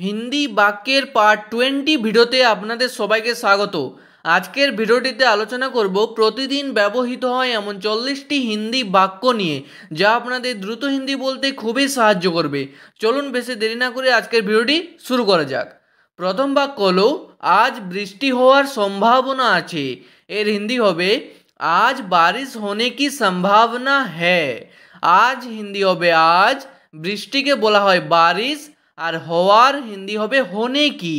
হিন্দি বাক্যের পার্ট 20 ভিডিওতে আপনাদের সবাইকে স্বাগত। আজকের ভিডিওটিতে আলোচনা করব প্রতিদিন ব্যবহৃত হয় এমন 40টি হিন্দি বাক্য নিয়ে, যা আপনাদের দ্রুত হিন্দি বলতে খুবই সাহায্য করবে। চলুন বেশি দেরি না করে আজকের ভিডিওটি শুরু করা যাক। প্রথম বাক্য হলো আজ বৃষ্টি হওয়ার সম্ভাবনা আছে। এর হিন্দি হবে আজ বারিশ হোনে কি সম্ভাবনা হ্যায়। আজ হিন্দি হবে আজ, বৃষ্টিকে বলা হয় বারিশ, আর হওয়ার হিন্দি হবে হোনে কি,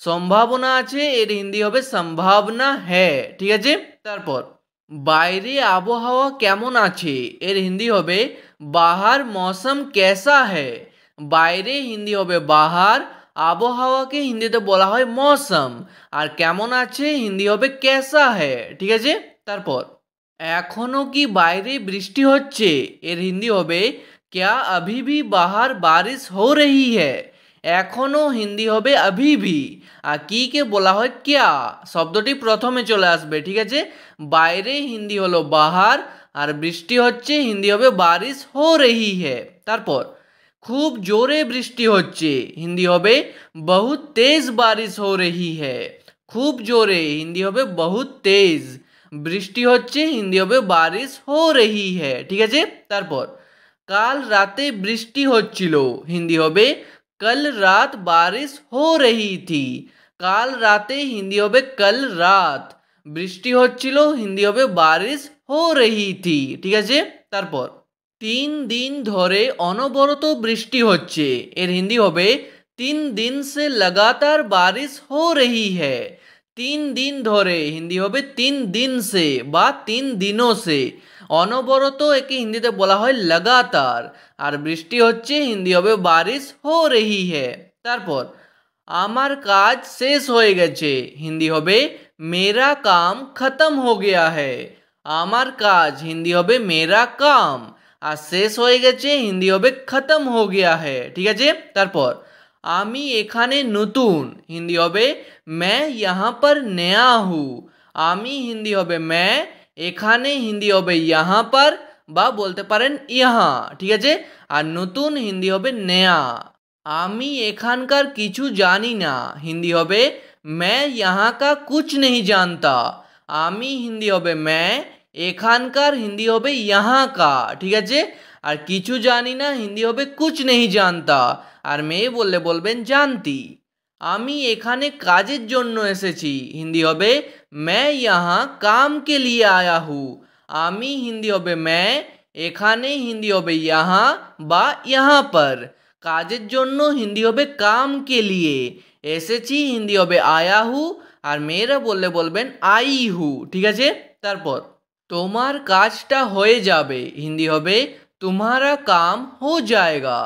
সম্ভাবনা আছে এর হিন্দি হবে সম্ভাবনা হ্যায়। ঠিক আছে। তারপর বাইরে আবহাওয়া কেমন আছে এর হিন্দি হবে বাহার মৌসম কেসা হ্যায়। বাইরে হিন্দি হবে বাহার, আবহাওয়াকে হিন্দিতে বলা হয় মৌসম, আর কেমন আছে হিন্দি হবে কেসা হ্যায়। ঠিক আছে। তারপর এখনো কি বাইরে বৃষ্টি হচ্ছে এর হিন্দি হবে क्या अभी भी बाहर बारिश हो रही है। এখনো হিন্দি হবে अभी भी, আর কি কে বলা হয় क्या, শব্দটি প্রথমে চলে আসবে। ঠিক আছে। বাইরে হিন্দি হলো বাহার, আর বৃষ্টি হচ্ছে হিন্দি হবে বারিশ হো রহি है। তারপর খুব জোরে বৃষ্টি হচ্ছে হিন্দি হবে বহুত তেজ বারিশ হো রহি है। খুব জোরে হিন্দি হবে বহুত তেজ, বৃষ্টি হচ্ছে হিন্দি হবে বারিশ হো রহি है। ঠিক আছে। তারপর কাল রাতে বৃষ্টি হচ্ছিল হিন্দি হবে कल रात बारिश हो रही थी। কাল রাতে হিন্দি হবে कल रात, বৃষ্টি হচ্ছিল হিন্দি হবে बारिश हो रही थी। ঠিক আছে। তারপর 3 दिन ধরে অনবরত বৃষ্টি হচ্ছে এর হিন্দি হবে 3 दिन से लगातार बारिश हो रही है। 3 दिन ধরে হিন্দি হবে 3 दिन से বা 3 दिनों से। অনবরত একে হিন্দিতে বলা হয় লাগাতার, আর বৃষ্টি হচ্ছে হিন্দি হবে বারিশ হো রহি है। তারপর আমার কাজ শেষ হয়ে গেছে হিন্দি হবে মেরা কাম খতম হো গয়া है। আমার কাজ হিন্দি হবে মেরা কাম, আর শেষ হয়ে গেছে হিন্দি হবে খতম হো গয়া है। ঠিক আছে। তারপর আমি এখানে নতুন হিন্দি হবে मैं यहाँ पर नया हूँ। আমি হিন্দি হবে मैं, এখানে হিন্দি হবে यहाँ पर বা বলতে পারেন यहाँ। ঠিক আছে। আর নতুন হিন্দি হবে নয়া। আমি এখানকার কিছু জানি না হিন্দি হবে मैं यहाँ का कुछ नहीं जानता। আমি হিন্দি হবে मैं, এখানকার হিন্দি হবে यहाँ का। ঠিক আছে। আর কিছু জানি না হিন্দি হবে कुछ नहीं जानता, আর মেয়ে বললে বলবেন জানতি। আমি এখানে কাজের জন্য এসেছি হিন্দি হবে मैं यहाँ काम के लिए आया हूँ। আমি হিন্দি হবে मैं, এখানে হিন্দি হবে यहाँ বা यहाँ पर, কাজের জন্য হিন্দি হবে काम के लिए, এসেছি হিন্দি হবে आया हूँ, আর মেয়েরা বললে বলবেন आई हूँ। ঠিক আছে। তারপর তোমার কাজটা হয়ে যাবে হিন্দি হবে तुम्हारा काम हो जाएगा।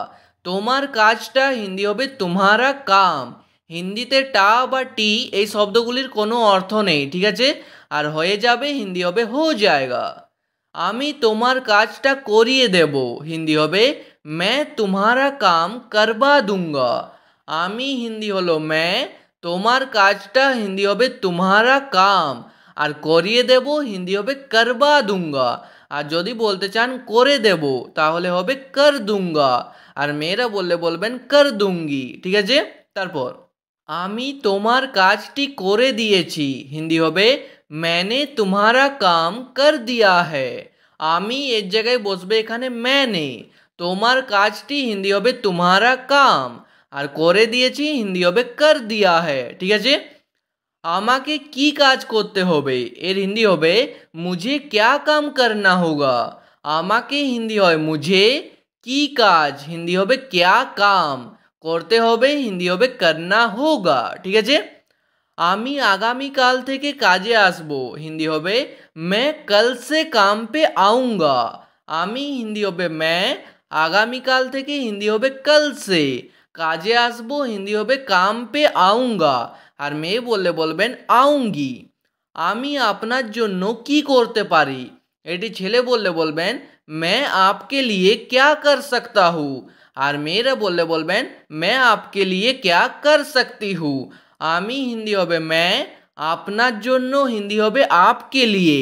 তোমার কাজটা হিন্দি হবে तुम्हारा काम। হিন্দিতে টা বা টি এই শব্দগুলির কোনো অর্থ নেই। ঠিক আছে। আর হয়ে যাবে হিন্দি হবে হো জায়গা। আমি তোমার কাজটা করিয়ে দেব হিন্দি হবে मैं तुम्हारा काम करवा दूंगा। আমি হিন্দি হলো मैं, তোমার কাজটা হিন্দি হবে तुम्हारा काम, আর করিয়ে দেব হিন্দি হবে करवा दूंगा। আর যদি বলতে চান করে দেব তাহলে হবে कर दूंगा, আর মেয়েরা বললে বলবেন कर दूंगी। ঠিক আছে। তারপর আমি তোমার কাজটি করে দিয়েছি হিন্দি হবে मैंने तुम्हारा काम कर दिया है। আমি এর জায়গায় বসবে এখানে मैंने, তোমার কাজটি হিন্দি হবে तुम्हारा काम, আর করে দিয়েছি হিন্দি হবে कर दिया है। ঠিক আছে। আমাকে কি কাজ করতে হবে এর হিন্দি হবে मुझे क्या काम करना होगा। আমাকে হিন্দি হয় मुझे, কি কাজ হিন্দি হবে क्या काम, করতে হবে হিন্দি হবে करना होगा। ঠিক আছে। আমি আগামীকাল থেকে কাজে আসব হিন্দি হবে मैं कल से काम पे आऊँगा। আমি হিন্দি হবে मैं, আগামীকাল থেকে হিন্দি হবে कल से, কাজে আসব হিন্দি হবে काम पे आऊँगा, আর মেয়ে বললে বলবেন आऊँगी। আমি আপনার জন্য কি করতে পারি, এটি ছেলে বললে বলবেন मैं आपके लिए क्या कर सकता हूँ, আর মেয়েরা বললে বলবেন मैं आपके लिए क्या कर सकती हूँ। আমি হিন্দি হবে मैं, আপনার জন্য হিন্দি হবে आपके लिए,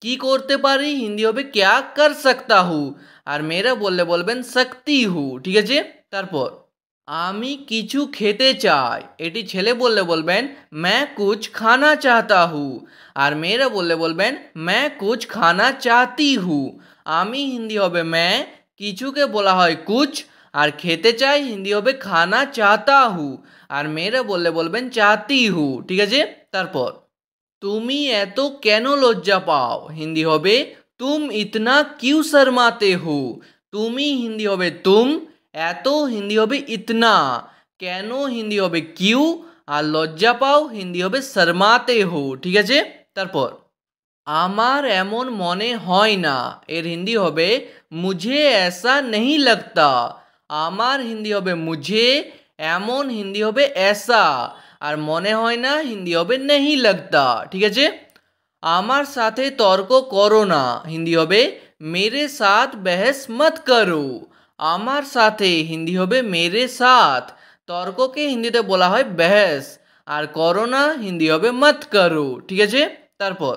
কি করতে পারি হিন্দি হবে क्या कर सकता हूँ, আর মেয়েরা বললে বলবেন सकती हूँ। ঠিক আছে। তারপর আমি কিছু খেতে চাই। এটি ছেলে বললে বলবেন मैं कुछ खाना चाहता हूँ। আর মেয়েরা বললে বলবেন मैं कुछ खाना चाहती हूँ। আমি হিন্দি হবে मैं, কিছুকে বলা হয় कुछ, আর খেতে চাই হিন্দি হবে खाना चाहता हूँ। আর মেয়েরা বললে বলবেন चाहती हूँ। ঠিক আছে, তারপর তুমি এত কেন লজ্জা পাও হিন্দি হবে तुम इतना क्यों शर्माते हो। তুমি হিন্দি হবে तुम, এত হিন্দি হবে ইতনা, কেন হিন্দি হবে কিউ, আর লজ্জা পাও হিন্দি হবে শর্মাতে হো। ঠিক আছে, তারপর আমার এমন মনে হয় না, এর হিন্দি হবে মুঝে ऐसा नहीं लगता। আমার হিন্দি হবে মুঝে, এমন হিন্দি হবে ऐसा, আর মনে হয় না হিন্দি হবে नहीं लगता। ঠিক আছে, আমার সাথে তর্ক করো না হিন্দি হবে मेरे साथ बहस मत करो। আমার সাথে হিন্দি হবে मेरे साथ, তর্ককে হিন্দিতে বলা হয় बहस, আর করো না হিন্দি হবে मत करो। ঠিক আছে, তারপর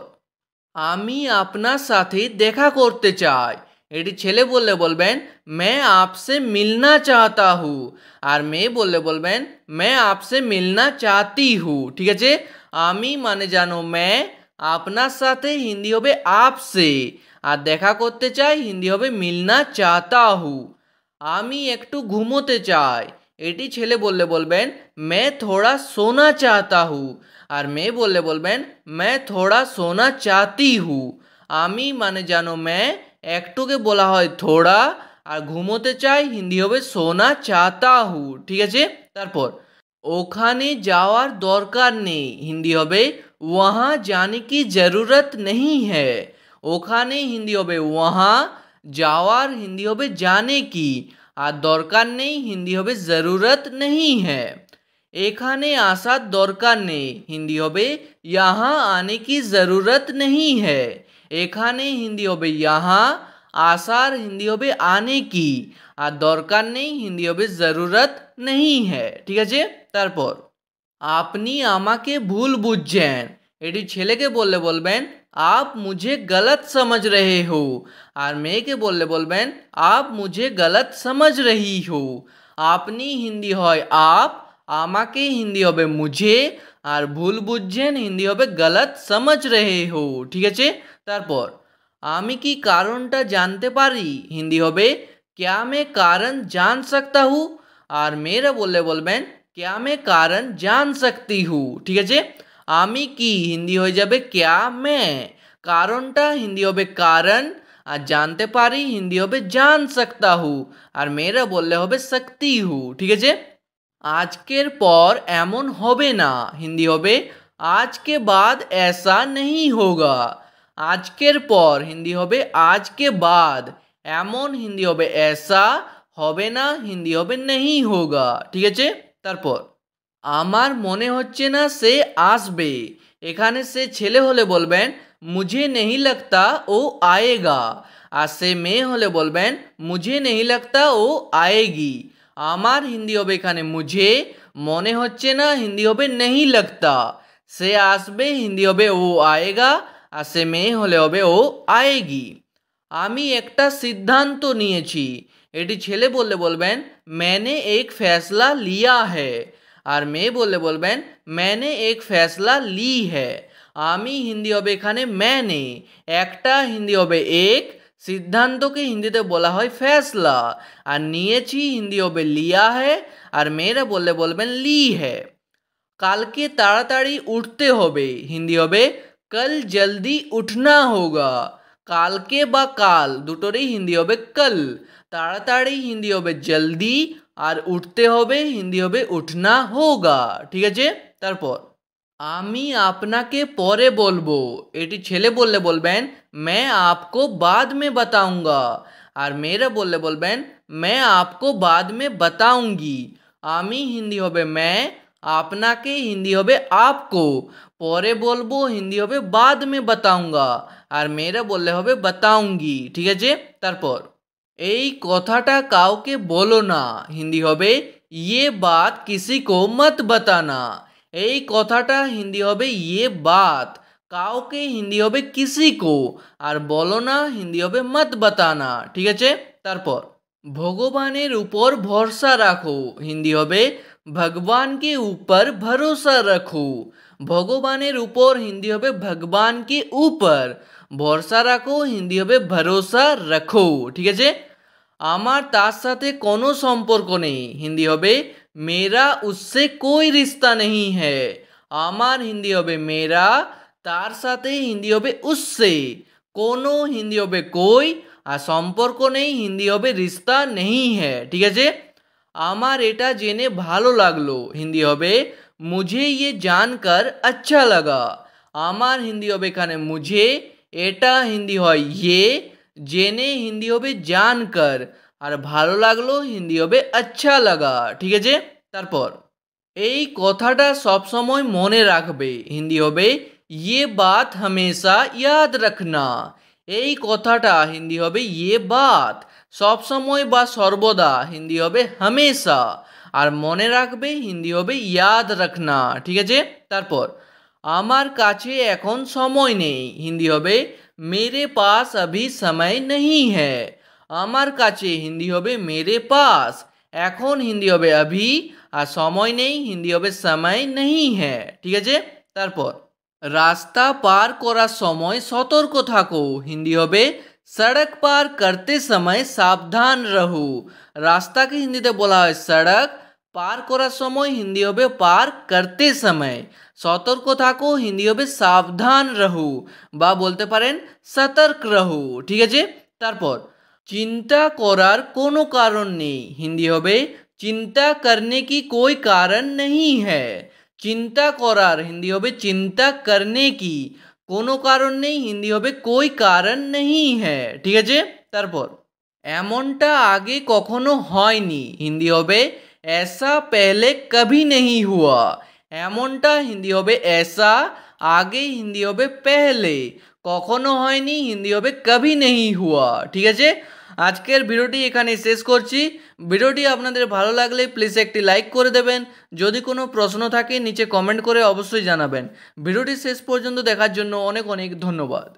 আমি আপনার সাথে দেখা করতে চাই। এটি ছেলে বললে বলবেন मैं आपसे मिलना चाहता हूँ। আর মেয়ে বললে বলবেন मैं आपसे मिलना चाहती हूँ। ঠিক আছে, আমি মানে জানো मैं, আপনার সাথে হিন্দি হবে आपसे, আর দেখা করতে চাই হিন্দি হবে मिलना चाहता हूँ। আমি একটু ঘুমোতে চাই। এটি ছেলে বললে বলবেন मैं थोड़ा सोना चाहता हूँ। আর মেয়ে বললে বলবেন मैं थोड़ा सोना चाहती हूँ। আমি মানে জানো मैं, একটুকে বলা হয় थोड़ा, আর ঘুমোতে চাই হিন্দি হবে सोना चाहता हूँ। ঠিক আছে, তারপর ওখানে যাওয়ার দরকার নেই হিন্দি হবে वहाँ जाने की ज़रूरत नहीं है। ওখানে হিন্দি হবে वहाँ, যাওয়ার হিন্দি হবে जाने की, আর দরকার নেই হিন্দি হবে ज़रूरत नहीं है। এখানে আসার দরকার নেই হিন্দি হবে यहाँ आने की ज़रूरत नहीं है। এখানে হিন্দি হবে यहाँ, আসার হিন্দি হবে आने की, আর দরকার নেই হিন্দি হবে ज़रूरत नहीं है। ঠিক আছে, তারপর আপনি আমাকে ভুল বুঝছেন। এটি ছেলেকে বললে বলবেন आप मुझे गलत समझ रहे हो। আর মেয়েকে বললে বলবেন आप मुझे गलत समझ रही हो। আপনি হিন্দি হয় आप, আমাকে হিন্দি হবে मुझे, আর ভুল বুঝছেন হিন্দি হবে गलत समझ रहे हो। ঠিক আছে, তারপর আমি কি কারণটা জানতে পারি হিন্দি হবে क्या मैं कारण जान सकता हूँ। আর মেয়েরা বললে বলবেন क्या मैं कारण जान सकती हूँ। ঠিক আছে, আমি কি হিন্দি হয়ে যাবে क्या मैं, কারণটা হিন্দি হবে कारण, আর জানতে পারি হিন্দি হবে जान सकता हूँ, আর মেয়েরা বললে হবে सकती हूँ। ঠিক আছে, আজকের পর এমন হবে না হিন্দি হবে आज के बाद ऐसा नहीं होगा। আজকের পর হিন্দি হবে आज के बाद, এমন হিন্দি হবে ऐसा, হবে না হিন্দি হবে नहीं होगा। ঠিক আছে, তারপর আমার মনে হচ্ছে না সে আসবে। এখানে সে ছেলে হলে বলবেন मुझे नहीं लगता ও आएगा, আর সে মেয়ে হলে বলবেন मुझे नहीं लगता ও आएगी। আমার হিন্দি হবে এখানে मुझे, মনে হচ্ছে না হিন্দি হবে नहीं लगता, সে আসবে হিন্দি হবে ও आएगा, আর সে মেয়ে হলে হবে ও आएगी। আমি একটা সিদ্ধান্ত নিয়েছি। এটি ছেলে বললে বলবেন मैंने एक फैसला लिया है। আর মেয়ে বললে বলবেন मैंने एक फैसला ली है। আমি হিন্দি হবে এখানে मैंने, একটা হিন্দি হবে एक, সিদ্ধান্তকে হিন্দিতে বলা হয় फैसला, আর নিয়েছি হিন্দি হবে लिया है, আর মেয়েরা বললে বলবেন ली है। কালকে তাড়াতাড়ি উঠতে হবে হিন্দি হবে कल जल्दी उठना होगा। কালকে বা কাল দুটোরই হিন্দি হবে कल, তাড়াতাড়ি হিন্দি হবে जल्दी, আর উঠতে হবে হিন্দি হবে उठना होगा। ঠিক আছে, তারপর আমি আপনাকে পরে বলবো। এটি ছেলে বললে বলবেন मैं आपको बाद में बताऊंगा। আর মেয়েরা বললে বলবেন मैं आपको बाद में बताऊंगी। আমি হিন্দি হবে मैं, আপনাকে হিন্দি হবে आपको, পরে বলবো হিন্দি হবে बाद में बताऊंगा, আর মেয়েরা বললে হবে बताऊंगी। ঠিক আছে, তারপর এই কথাটা কাউকে বলো না হিন্দি হবে ये बात किसी को मत बताना। এই কথাটা হিন্দি হবে ये बात, কাউকে হিন্দি হবে किसी को, আর বলো না হিন্দি হবে मत बताना। ঠিক আছে, তারপর ভগবানের উপর ভরসা রাখো, হিন্দি হবে ভগবান के ऊपर भरोसा रखो। ভগবানের উপর হিন্দি হবে ভগবান के ऊपर, ভরসা রাখো হিন্দি হবে ভরসা রাখো। ঠিক আছে। আমার তার সাথে কোনো সম্পর্ক নেই, হিন্দি হবে मेरा उससे कोई रिश्ता नहीं है। আমার হিন্দি হবে मेरा, তার সাথে হিন্দি হবে उससे, কোনো হিন্দি হবে कोई, আর সম্পর্ক নেই হিন্দি হবে रिश्ता नहीं है। ঠিক আছে। আমার এটা জেনে ভালো লাগলো, হিন্দি হবে मुझे ये जानकर अच्छा लगा। আমার হিন্দি হবে এখানে मुझे, এটা হিন্দি হয় ये, জেনে হিন্দি হবে जानकर, আর ভালো লাগলো হিন্দি হবে अच्छा लगा। ঠিক আছে। তারপর এই কথাটা সবসময় মনে রাখবে, হিন্দি হবে ये बात हमेशा याद रखना। এই কথাটা হিন্দি হবে ये बात, সবসময় বা সর্বদা হিন্দি হবে हमेशा, আর মনে রাখবে হিন্দি হবে याद रखना। ঠিক আছে। তারপর আমার কাছে এখন সময় নেই, হিন্দি হবে मेरे पास अभी समय नहीं है। আমার কাছে হিন্দি হবে मेरे पास, এখন হিন্দি হবে अभी, আর সময় নেই হিন্দি হবে समय नहीं है। ঠিক আছে। তারপর রাস্তা পার করার সময় সতর্ক থাকো, হিন্দি হবে सड़क पार करते समय सावधान रहो। রাস্তাকে হিন্দিতে বলা হয় सड़क, পার করার সময় হিন্দি হবে পার করতে সময়, সতর্ক থাকো হিন্দি হবে সাবধান রহো, বা বলতে পারেন সতর্ক রহো। ঠিক আছে। তারপর চিন্তা করার কোনো কারণ নেই, হিন্দি হবে চিন্তা करने की कोई कारण नहीं है। চিন্তা করার হিন্দি হবে চিন্তা करने की, কোনো কারণ নেই হিন্দি হবে कोई कारण नहीं है। ঠিক আছে। তারপর এমনটা আগে কখনো হয়নি, হিন্দি হবে ऐसा पहले कभी नहीं हुआ। এমনটা হিন্দি হবে ऐसा, আগে হিন্দি হবে पहले, কখনো হয়নি হিন্দি হবে कभी नहीं हुआ। ঠিক আছে। আজকের ভিডিওটি এখানে শেষ করছি। ভিডিওটি আপনাদের ভালো লাগলে প্লিজ একটি লাইক করে দেবেন। যদি কোনো প্রশ্ন থাকে নিচে কমেন্ট করে অবশ্যই জানাবেন। ভিডিওটি শেষ পর্যন্ত দেখার জন্য অনেক অনেক ধন্যবাদ।